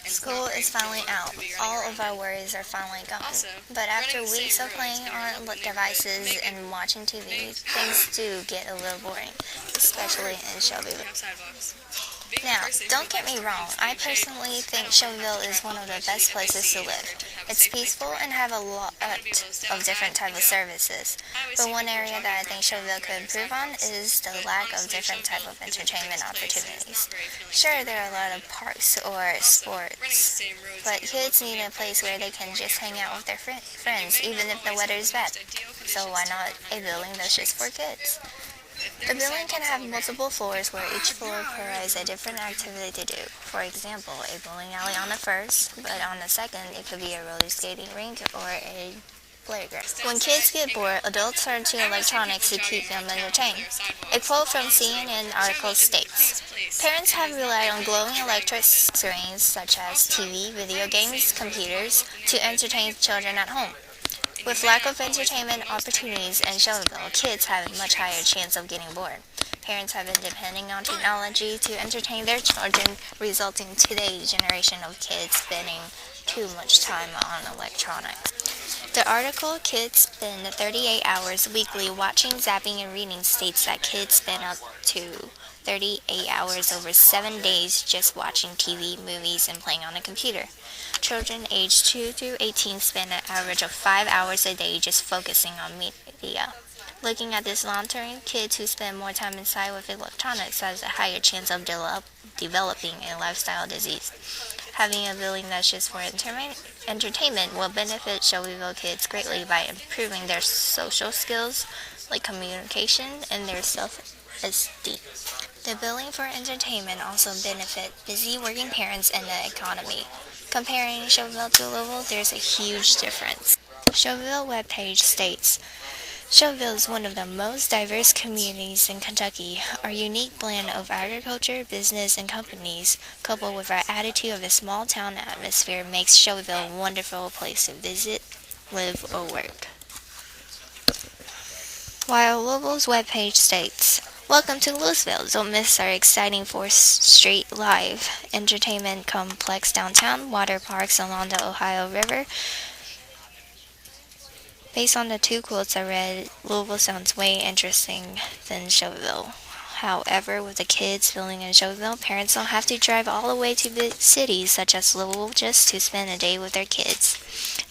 School is finally out. All of our worries are finally gone. But after weeks of playing on devices and watching TV, things do get a little boring, especially in Shelbyville. Now, don't get me wrong, I personally think Shelbyville is one of the best places to live. It's peaceful and have a lot of different types of services. But one area that I think Shelbyville could improve on is the lack of different type of entertainment opportunities. Sure, there are a lot of parks or sports, but kids need a place where they can just hang out with their friends, even if the weather is bad. So why not a building that's just for kids? The building can have multiple floors where each floor provides a different activity to do. For example, a bowling alley on the first, but on the second it could be a roller skating rink or a playground. When kids get bored, adults turn to electronics to keep them entertained. A quote from CNN article states, "Parents have relied on glowing electric screens such as TV, video games, computers to entertain children at home. With lack of entertainment opportunities in Shelbyville, kids have a much higher chance of getting bored. Parents have been depending on technology to entertain their children, resulting in today's generation of kids spending too much time on electronics." The article, "Kids spend 38 hours weekly watching, zapping, and reading," states that kids spend up to 38 hours over 7 days just watching TV, movies, and playing on a computer. Children aged 2 through 18 spend an average of 5 hours a day just focusing on media. Looking at this long term, kids who spend more time inside with electronics has a higher chance of developing a lifestyle disease. Having a building that's just for entertainment will benefit Shelbyville kids greatly by improving their social skills, like communication, and their self-esteem. The building for entertainment also benefit busy working parents and the economy. Comparing Shelbyville to Louisville, there's a huge difference. Shelbyville webpage states, "Shelbyville is one of the most diverse communities in Kentucky. Our unique blend of agriculture, business, and companies, coupled with our attitude of a small town atmosphere, makes Shelbyville a wonderful place to visit, live, or work." While Louisville's webpage states, "Welcome to Louisville. Don't miss our exciting 4th Street Live entertainment complex downtown, water parks along the Ohio River." Based on the 2 quotes I read, Louisville sounds way interesting than Shelbyville. However, with the kids filling in Shelbyville, parents don't have to drive all the way to big cities such as Louisville just to spend a day with their kids.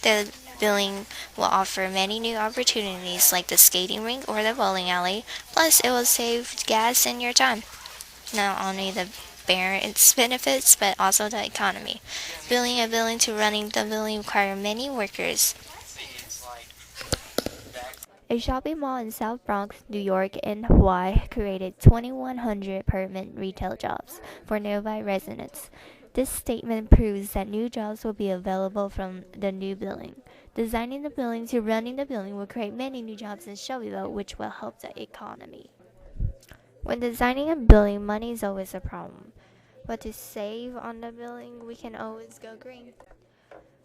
The building will offer many new opportunities like the skating rink or the bowling alley, plus it will save gas and your time. Not only the parents' benefits, but also the economy. Building a building to running the building require many workers. A shopping mall in South Bronx, New York, and Hawaii created 2,100 permanent retail jobs for nearby residents. This statement proves that new jobs will be available from the new building. Designing the building to running the building will create many new jobs in Shelbyville, which will help the economy. When designing a building, money is always a problem. But to save on the building, we can always go green.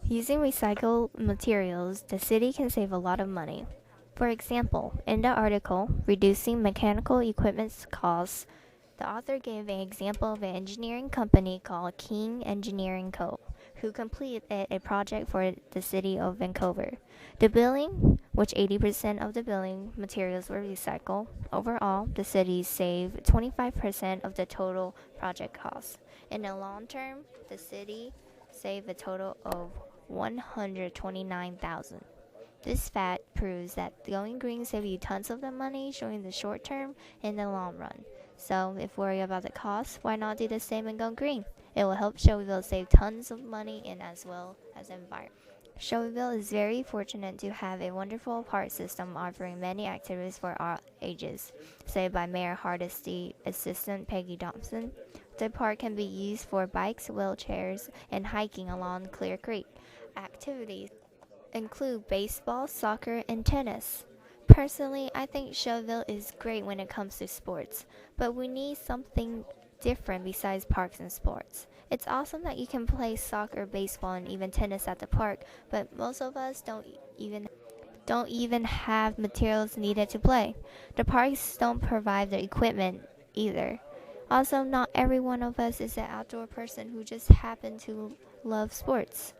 Using recycled materials, the city can save a lot of money. For example, in the article, "Reducing Mechanical Equipment's Costs," the author gave an example of an engineering company called King Engineering Co., who completed a project for the city of Vancouver. The building, which 80% of the building materials were recycled, overall, the city saved 25% of the total project cost. In the long term, the city saved a total of $129,000. This fact proves that going green saves you tons of the money during the short term and the long run. So, if worried about the cost, why not do the same and go green? It will help Shelbyville save tons of money and as well as the environment. Shelbyville is very fortunate to have a wonderful park system offering many activities for all ages. Said by Mayor Hardesty Assistant Peggy Thompson, the park can be used for bikes, wheelchairs, and hiking along Clear Creek. Activities include baseball, soccer, and tennis. Personally, I think Shelbyville is great when it comes to sports, but we need something different besides parks and sports. It's awesome that you can play soccer, baseball, and even tennis at the park, but most of us don't even have materials needed to play. The parks don't provide the equipment either. Also, not every one of us is an outdoor person who just happen to love sports.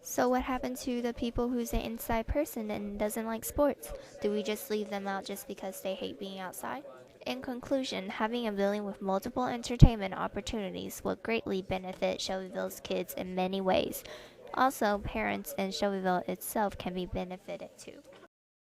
So what happened to the people who's an inside person and doesn't like sports? Do we just leave them out just because they hate being outside? In conclusion, having a building with multiple entertainment opportunities will greatly benefit Shelbyville's kids in many ways. Also, parents and Shelbyville itself can be benefited too.